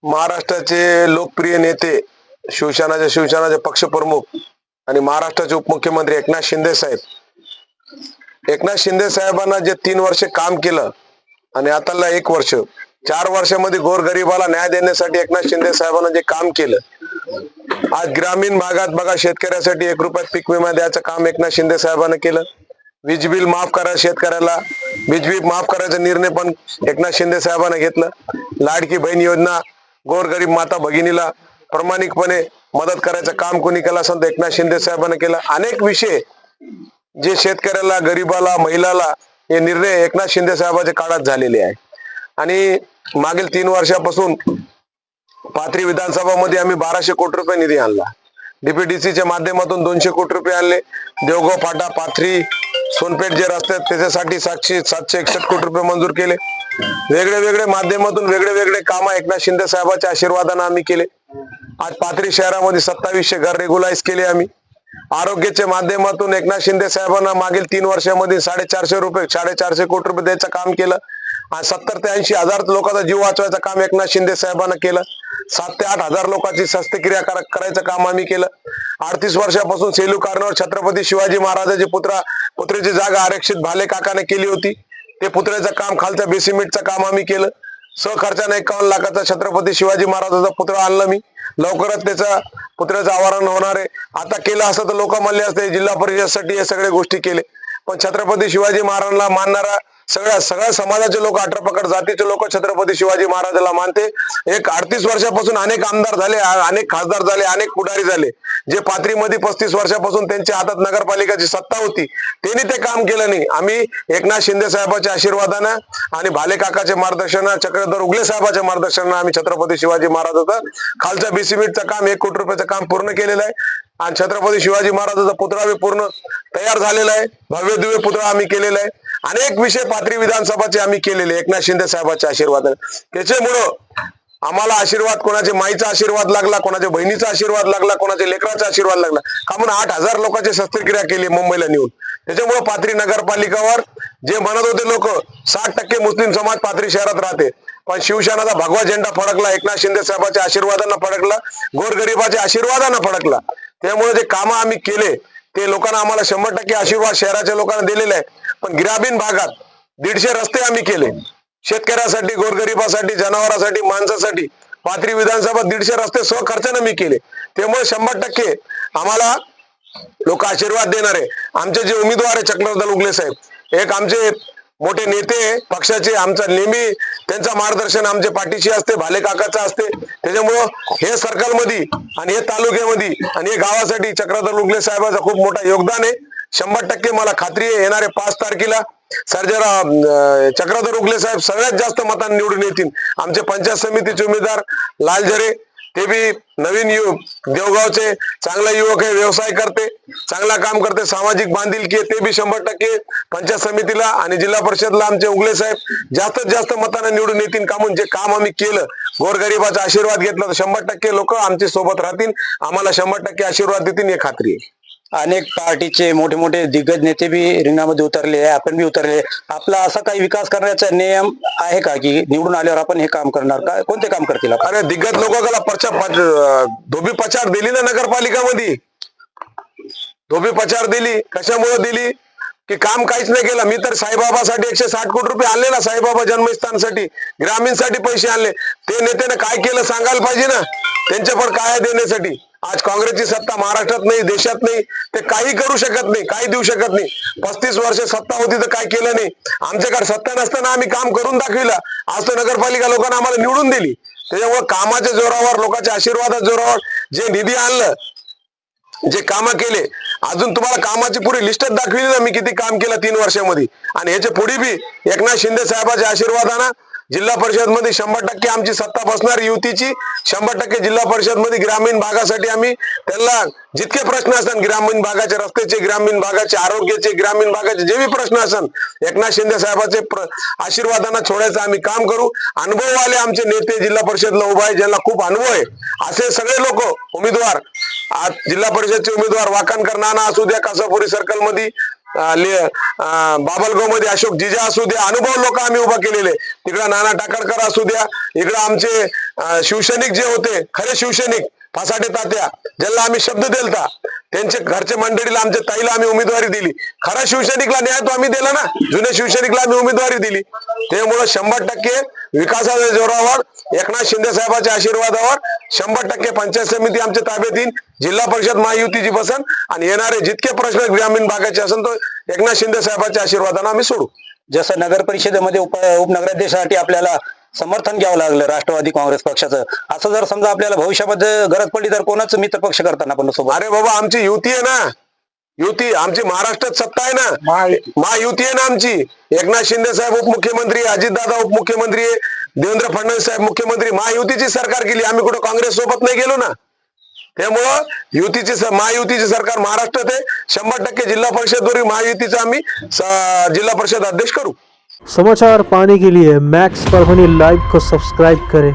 महाराष्ट्राचे लोकप्रिय नेते शिवसेनाचे पक्षप्रमुख आणि महाराष्ट्राचे उपमुख्यमंत्री एकनाथ शिंदे साहेब साहेबांना जे 3 वर्ष काम केलं आणि आताला 1 वर्ष 4 वर्षामध्ये गोरगरिबाला न्याय देण्यासाठी एकनाथ शिंदे साहेबांना जे काम केलं, आज ग्रामीण भागात बघा शेतकऱ्यासाठी 1 रुपयात पीक विमा द्यायचं काम एकनाथ शिंदे साहेबांना केलं. वीज बिल माफ करा, शेतकऱ्याला वीज बिल माफ करायचा निर्णय पण एकनाथ शिंदे साहेबांना घेतला. लाडकी बहीण योजना, गोरगरीब माता भगिनीला प्रामाणिकपणे मदत करायचं काम कोणी केलं असेल तर एकनाथ शिंदे साहेबांना केलं. अनेक विषय जे शेतकऱ्याला, गरीबाला, महिलाला हे निर्णय एकनाथ शिंदे साहेबांच्या काळात झालेले आहे. आणि मागील 3 वर्षापासून पाथरी विधानसभामध्ये आम्ही 1200 कोटी रुपये निधी आणला. डीपीडीसीच्या माध्यमातून 200 कोटी रुपये आणले. देवगाव फाटा, पाथरी, सोनपेठ जे रस्ते आहेत त्याच्यासाठी 761 कोटी रुपये मंजूर केले. वेगळे माध्यमातून वेगळे काम एकनाथ शिंदे साहेबांच्या आशीर्वादाने आम्ही केले. आज पाथरी शहरामध्ये 2700 घर रेग्युलाइज केले आम्ही. आरोग्याच्या माध्यमातून एकनाथ शिंदे साहेबांना मागील 3 वर्षामध्ये 450 कोटी रुपये द्यायचं काम केलं. आणि 70 ते 80 हजार लोकांचा जीव वाचवायचं काम एकनाथ शिंदे साहेबांना केलं. 7 ते 8 हजार लोकांची शस्त्रक्रिया करायचं काम आम्ही केलं. 38 वर्षापासून सेलू कारणावर छत्रपती शिवाजी महाराजांची पुत्रेची जागा आरक्षित भाले काकाने केली होती. ते पुतळ्याचं काम, खालच्या बेसिमेंटचं काम आम्ही केलं. खर्चाने 51 लाखाचा छत्रपती शिवाजी महाराजांचा पुतळा आणला मी. लवकरच त्याचा पुतळ्याचं आवाहन होणार आहे. आता केलं असतं तर लोक म्हणले असते जिल्हा परिषदसाठी हे सगळे गोष्टी केले, पण छत्रपती शिवाजी महाराजांना मानणारा सगळ्या समाजाचे लोक, 18 पकड जातीचे लोक छत्रपती शिवाजी महाराजांना मानते. 38 वर्षापासून अनेक आमदार झाले, अनेक खासदार झाले, अनेक पुढारी झाले. जे पाथरीमध्ये 35 वर्षापासून त्यांच्या हातात नगरपालिकेची सत्ता होती, त्यांनी ते काम केलं नाही. आम्ही एकनाथ शिंदे साहेबांच्या आशीर्वादानं आणि भाले काकाचे मार्गदर्शनानं, चक्रधर उगले साहेबांच्या मार्गदर्शनानं आम्ही छत्रपती शिवाजी महाराजांचं खालच्या बेसिमेंटचं काम 1 कोटी रुपयाचं काम पूर्ण केलेलं आहे. आणि छत्रपती शिवाजी महाराजांचा पुतळा बी पूर्ण तयार झालेला आहे. भव्य दिव्य पुतळा आम्ही केलेला आहे. अनेक विषय पाथरी विधानसभाचे आम्ही केलेले एकनाथ शिंदे साहेबांच्या आशीर्वादाने. त्याच्यामुळं आम्हाला आशीर्वाद, कोणाच्या माईचा आशीर्वाद लागला, कोणाच्या बहिणीचा आशीर्वाद लागला, कोणाच्या लेकराचा आशीर्वाद लागला. का म्हणून 8,000 लोकांची शस्त्रक्रिया केली मुंबईला नेऊन. त्याच्यामुळे पाथरी नगरपालिकावर जे म्हणत होते लोक 60% मुस्लिम समाज पाथरी शहरात राहते, पण शिवसेनाचा भगवा झेंडा फडकला, एकनाथ शिंदे साहेबांच्या आशीर्वादानं फडकला, गोरगरिबाच्या आशीर्वादानं फडकला. त्यामुळे जे कामं आम्ही केले ते लोकांना आम्हाला 100% आशीर्वाद शहराच्या लोकांना दिलेले आहे. पण ग्रामीण भागात 150 रस्ते आम्ही केले शेतकऱ्यासाठी, गोरगरिबासाठी, जनावरांसाठी, माणसासाठी. पाथरी विधानसभा 150 रस्ते स्वखर्चाने मी केले. त्यामुळे 100% आम्हाला लोक आशीर्वाद देणार आहे. आमचे जे उमेदवार आहे चक्रधर उगले साहेब, एक आमचे मोठे नेते पक्षाचे, आमचा नेहमी त्यांचा मार्गदर्शन आमच्या पाठीशी असते, भाले काकाचा असते. त्याच्यामुळं हे सर्कलमध्ये आणि हे तालुक्यामध्ये आणि हे गावासाठी चक्रधर उगले साहेबांचं खूप मोठं योगदान आहे. 100% मला खात्री आहे येणारे 5 तारखेला चक्रधर उगले साहेब सगळ्यात जास्त मतांनी निवडून येतील. आमचे पंचायत समितीचे उमेदवार लालझरे, ते बी नवीन देवगावचे चांगला युवक आहे, व्यवसाय करते, चांगला काम करते, सामाजिक बांधिलकी आहे, ते बी 100% पंचायत समितीला आणि जिल्हा परिषदला आमचे उगले साहेब जास्तीत जास्त मतांना निवडून येतील. का म्हणून जे काम आम्ही केलं, गोरगरिबाचा आशीर्वाद घेतला, तर 100% लोक आमच्या सोबत राहतील, आम्हाला 100% आशीर्वाद देतील, ही खात्री आहे. अनेक पार्टीचे मोठे दिग्गज नेते बी रिंगणामध्ये उतरले आहे, आपण बी उतरले. आपला असा काही विकास करण्याचा नियम आहे का की निवडून आल्यावर आपण हे काम करणार? का कोणते काम करतील? अरे दिग्गज लोकांना धोबी पछाड दिली ना नगरपालिकामध्ये, धोबी पछाड दिली. कशामुळे दिली की काम काहीच नाही केलं. मी तर साईबाबासाठी 160 कोटी रुपये आणले ना, साईबाबा जन्मस्थानसाठी, ग्रामीणसाठी पैसे आणले. ते नेत्याने काय केलं सांगायला पाहिजे ना, त्यांच्या पण काय देण्यासाठी. आज काँग्रेसची सत्ता महाराष्ट्रात नाही, देशात नाही, ते काही करू शकत नाही, काही देऊ शकत नाही. 35 वर्ष सत्ता होती तर काय केलं नाही. आमच्याकडे सत्ता नसताना आम्ही काम करून दाखविलं. आज तर नगरपालिका लोकांना आम्हाला निवडून दिली. त्याच्यामुळे कामाच्या जोरावर, लोकांच्या आशीर्वादाच्या जोरावर जे निधी आणलं, जे कामं केले, अजून तुम्हाला कामाची पुरी लिस्टच दाखविली ना मी किती काम केलं 3 वर्षामध्ये. आणि ह्याच्या पुढे बी एकनाथ शिंदे साहेबांच्या आशीर्वादानं जिल्हा परिषद मध्ये 100% आमची सत्ता बसणार युतीची. 100% जिल्हा परिषद मध्ये ग्रामीण भागासाठी आम्ही त्यांना जितके प्रश्न असतात, ग्रामीण भागाचे रस्त्याचे, ग्रामीण भागाचे आरोग्याचे, ग्रामीण भागाचे जे बी प्रश्न असतात, एकनाथ शिंदे साहेबांचे आशीर्वादानं छोडायचं आम्ही काम करू. अनुभव आले आमचे नेते जिल्हा परिषदला उभा आहे, ज्यांना खूप अनुभव आहे, असे सगळे लोक उमेदवार, आज जिल्हा परिषदचे उमेदवार वाकणकर नाना असू द्या, कासापुरी सर्कल मध्ये, बाबलगाव मध्ये अशोक जिजा असू द्या, अनुभव लोक आम्ही उभा केलेले. तिकडे नाना टाकळकर असू द्या, इकडे आमचे शिवसैनिक जे होते, खरे शिवसैनिक फासाटे तात्या, ज्यांना आम्ही शब्द दिलता, त्यांचे घरच्या मंडळीला, आमच्या ताईला आम्ही उमेदवारी दिली. खरा शिवसैनिकला न्याय तो आम्ही दिला ना, जुन्या शिवसैनिकला आम्ही उमेदवारी दिली. त्यामुळे 100% विकासाच्या जोरावर, एकनाथ शिंदे साहेबांच्या आशीर्वादावर 100% पंचायत समिती आमच्या ताब्यात येईल, जिल्हा परिषद महायुतीची बसन, आणि येणारे जितके प्रश्न ग्रामीण भागाचे असेल तो एकनाथ शिंदे साहेबांच्या आशीर्वादाने आम्ही सोडू. जसं नगर परिषदेमध्ये उपनगराध्यक्षासाठी आपल्याला समर्थन घ्यावं लागलं राष्ट्रवादी काँग्रेस पक्षाचं, असं जर समजा आपल्याला भविष्यामध्ये गरज पडली तर कोणाचं मित्र पक्ष करताना आपण सोबत? अरे बाबा, आमची युती आहे ना, युती आमची महाराष्ट्रात सत्ता आहे ना, महायुती आहे ना आमची. एकनाथ शिंदे साहेब उपमुख्यमंत्री, अजितदादा उपमुख्यमंत्री, देवेंद्र फडणवीस साहेब मुख्यमंत्री, महायुतीची सरकार केली. आम्ही कुठं काँग्रेस सोबत नाही गेलो ना. त्यामुळं महायुतीची सरकार महाराष्ट्रात आहे. 100% जिल्हा परिषदवरील महायुतीचा आम्ही जिल्हा परिषद अध्यक्ष करू. समाचार पाने के लिए मैक्स परभणी लाइव को सब्सक्राइब करें